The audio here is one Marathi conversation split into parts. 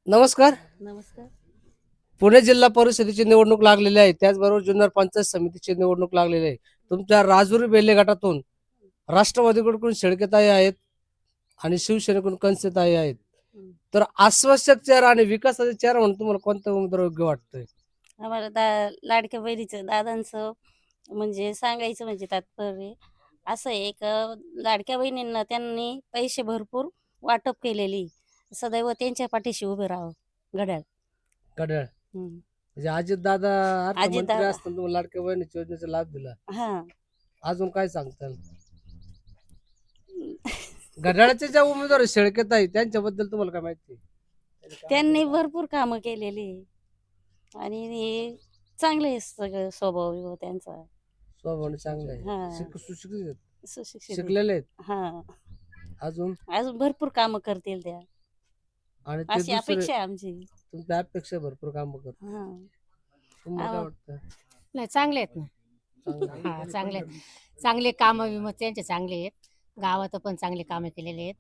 नमस्कार. नमस्कार. पुणे जिल्हा परिषदेची निवडणूक लागलेली आहे. त्याचबरोबर जुन्नर पंचायत समितीची निवडणूक लागलेली आहे. तुमच्या राजुरी बेल्ले गटातून राष्ट्रवादीकडून शेळकेताई आहेत आणि शिवसेनेकडून कंसेताई आहेत. हं. तर आश्वासक चेहरा आणि विकासाचा चेहरा म्हणून तुम्हाला कोणता उमेदवार योग्य वाटतोय? आम्हाला लाडक्या बहिणीचं दादांचं म्हणजे सांगायचं म्हणजे तात्पर्य असं आहे लाडक्या बहिणींना त्यांनी पैसे भरपूर वाटप केलेली. सदैव त्यांच्या पाठीशी उभे राहावं. घड्याळ. घड्याळ. हं. म्हणजे अजितदादा अर्थमंत्री अजितदादा. असताना तुम्हाला लाडक्या बहिणीच्या योजनेचा लाभ दिला. हां. अजून काय सांगताल? घड्याळाचे ज्या उमेदवार आहेत, शेळकेताई त्यांच्याबद्दल तुम्हाला काय माहिती आहे? त्यांनी भरपूर कामं केलेली आणि हे चांगले आहे सगळं स्वभाव त्यांचा. स्वभावाने चांगले आहे. हां. सुशिक्षित आहेत. सुशिक्षित आहे. शिकलेले आहेत. हां. अजून अजून भरपूर कामं करतील त्या. आणि ते अशी दुसरे अपेक्षा आहे आमची. तुमच्या अपेक्षा भरपूर काम करतात. हां. तुम्हाला काय वाटतं? नाही चांगले आहेत ना. चांगलं आहे. हां, चांगले आहेत. चांगले कामं विमं त्यांचे चांगले आहेत. गावात पण चांगले कामं केलेले आहेत.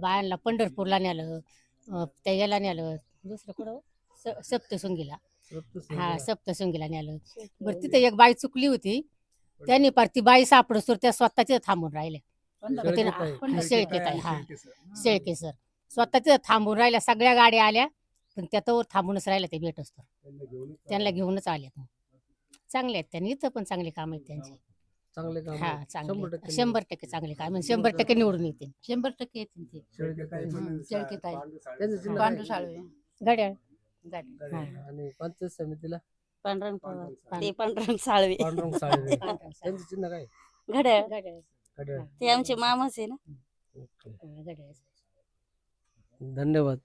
बायांना पंढरपूरला नेलं, त्या याला नेलं, दुसरं कुठं सप्तशृंगीला. हां, सप्तशृंगीला नेलं. बरं तिथे एक बाई चुकली होती. त्यांनी पार ती बाई सापडोस्तोवर त्या स्वतः तिथं थांबून राहिल्या. मग ते शेळकेताई हां, शेळके सर. स्वतः तिथं थांबून राहिल्या. सगळ्या गाड्या आल्या, पण त्या तोवर थांबूनच राहिल्या ते भेटोस्तोवर. त्यांना घेऊनच आल्यात. चांगले आहेत त्यांनी. इथं पण चांगले काम आहेत त्यांचे. चांगले काम हां, आहे. चांगले 100% आहेत. 100% चांगले काम आहे. 100% निवडून येतील. 100% येतील ते. शेळकेताई. शेळकेताई. त्यांचं चिन्ह काय? पांडू साळवे. घड्याळ. घड्याळ. आणि पंचायत समितीला पांडुरंग पवार. ते पांडुरंग साळवे. पांडुरंग साळवे. त्यांचं चिन्ह काय? घड्याळ. घड्याळ. घड्याळ. ते आमचे मामाच आहे ना. ओके. घड्याळ. धन्यवाद.